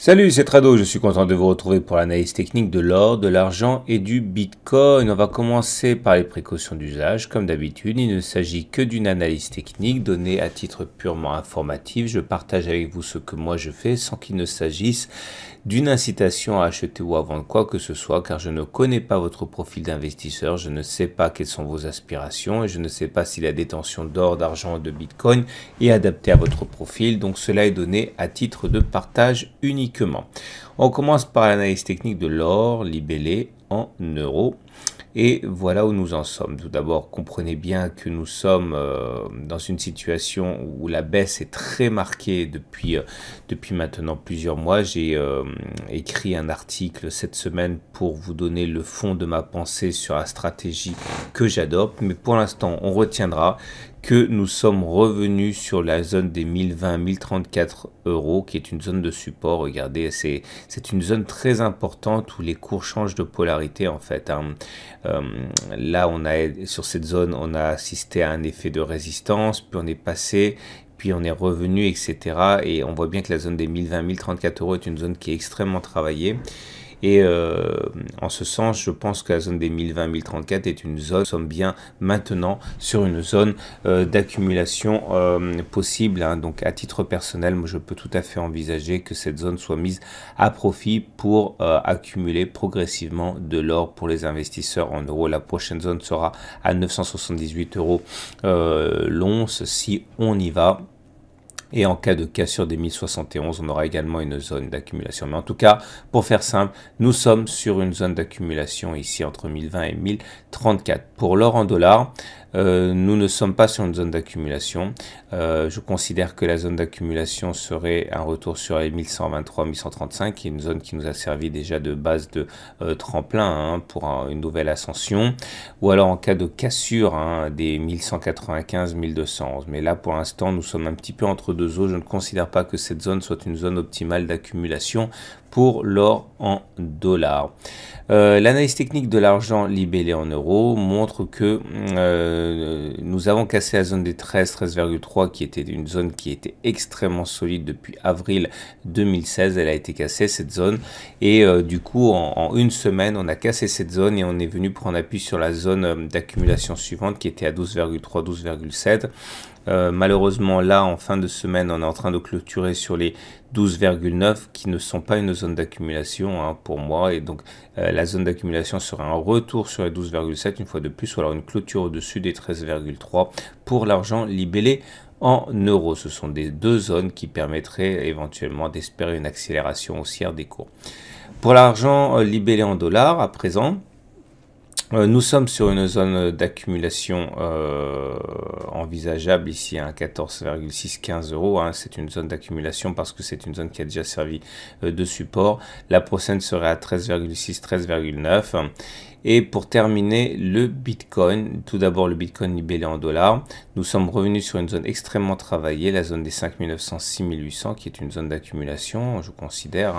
Salut, c'est Trado, je suis content de vous retrouver pour l'analyse technique de l'or, de l'argent et du Bitcoin. On va commencer par les précautions d'usage. Comme d'habitude, il ne s'agit que d'une analyse technique donnée à titre purement informatif. Je partage avec vous ce que moi je fais sans qu'il ne s'agisse d'une incitation à acheter ou à vendre quoi que ce soit, car je ne connais pas votre profil d'investisseur, je ne sais pas quelles sont vos aspirations et je ne sais pas si la détention d'or, d'argent et de Bitcoin est adaptée à votre profil. Donc cela est donné à titre de partage uniquement. On commence par l'analyse technique de l'or libellé en euros. Et voilà où nous en sommes. Tout d'abord, comprenez bien que nous sommes dans une situation où la baisse est très marquée depuis maintenant plusieurs mois. J'ai écrit un article cette semaine pour vous donner le fond de ma pensée sur la stratégie que j'adopte. Mais pour l'instant, on retiendra que nous sommes revenus sur la zone des 1020-1034 euros, qui est une zone de support. Regardez, c'est une zone très importante où les cours changent de polarité en fait. Là, sur cette zone, on a assisté à un effet de résistance, puis on est passé, puis on est revenu, etc. Et on voit bien que la zone des 1020-1034 euros est une zone qui est extrêmement travaillée. Et en ce sens, je pense que la zone des 1020-1034 est une zone, nous sommes bien maintenant sur une zone d'accumulation possible. Donc à titre personnel, moi je peux tout à fait envisager que cette zone soit mise à profit pour accumuler progressivement de l'or pour les investisseurs en euros. La prochaine zone sera à 978 euros l'once si on y va. Et en cas de cassure des 1071, on aura également une zone d'accumulation. Mais en tout cas, pour faire simple, nous sommes sur une zone d'accumulation ici entre 1020 et 1034. Pour l'or en dollars, nous ne sommes pas sur une zone d'accumulation. Je considère que la zone d'accumulation serait un retour sur les 1123-1135, qui est une zone qui nous a servi déjà de base de tremplin pour une nouvelle ascension. Ou alors en cas de cassure des 1195-1211. Mais là, pour l'instant, nous sommes un petit peu entre deux eaux. Je ne considère pas que cette zone soit une zone optimale d'accumulation pour l'or en dollars. L'analyse technique de l'argent libellé en euros montre que nous avons cassé la zone des 13,3 qui était une zone qui était extrêmement solide depuis avril 2016. Elle a été cassée cette zone et du coup en une semaine on a cassé cette zone et on est venu prendre appui sur la zone d'accumulation suivante qui était à 12,3, 12,7. Malheureusement là en fin de semaine on est en train de clôturer sur les 12,9 qui ne sont pas une zone d'accumulation pour moi, et donc la zone d'accumulation sera un retour sur les 12,7 une fois de plus, ou alors une clôture au-dessus des 13,3 pour l'argent libellé en euros. Ce sont des deux zones qui permettraient éventuellement d'espérer une accélération haussière des cours. Pour l'argent libellé en dollars à présent, nous sommes sur une zone d'accumulation envisageable ici à 14,615 euros. C'est une zone d'accumulation parce que c'est une zone qui a déjà servi de support. La prochaine serait à 13,6, 13,9. Et pour terminer, le Bitcoin, tout d'abord le Bitcoin libellé en dollars, nous sommes revenus sur une zone extrêmement travaillée, la zone des 5900, 6800 qui est une zone d'accumulation, je considère.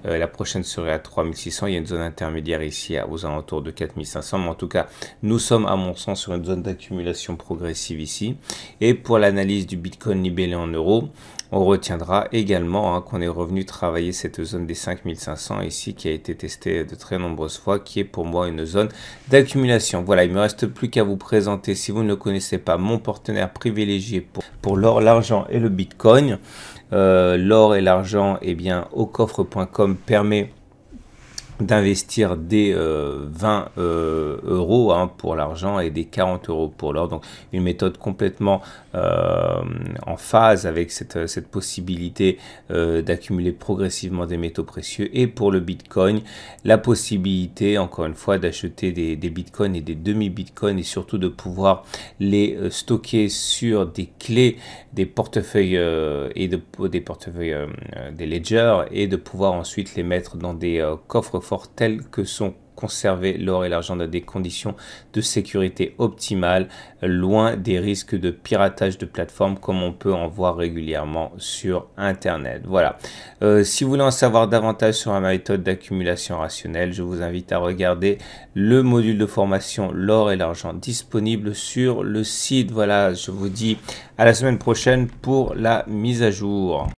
La prochaine serait à 3600, il y a une zone intermédiaire ici aux alentours de 4500, mais en tout cas, nous sommes à mon sens sur une zone d'accumulation progressive ici. Et pour l'analyse du Bitcoin libellé en euros, on retiendra également qu'on est revenu travailler cette zone des 5500 ici qui a été testée de très nombreuses fois, qui est pour moi une zone d'accumulation. Voilà, il ne me reste plus qu'à vous présenter, si vous ne le connaissez pas, mon partenaire privilégié pour l'or, l'argent et le Bitcoin. L'or et l'argent, eh bien, aucoffre.com permet d'investir des 20 euros pour l'argent et des 40 euros pour l'or. Donc une méthode complètement en phase avec cette possibilité d'accumuler progressivement des métaux précieux. Et pour le Bitcoin, la possibilité encore une fois d'acheter des Bitcoins et des demi-Bitcoins, et surtout de pouvoir les stocker sur des clés, des portefeuilles des ledgers, et de pouvoir ensuite les mettre dans des coffres tels que sont conserver l'or et l'argent dans des conditions de sécurité optimales, loin des risques de piratage de plateformes comme on peut en voir régulièrement sur Internet. Voilà. Si vous voulez en savoir davantage sur ma méthode d'accumulation rationnelle, je vous invite à regarder le module de formation l'or et l'argent disponible sur le site. Voilà, je vous dis à la semaine prochaine pour la mise à jour.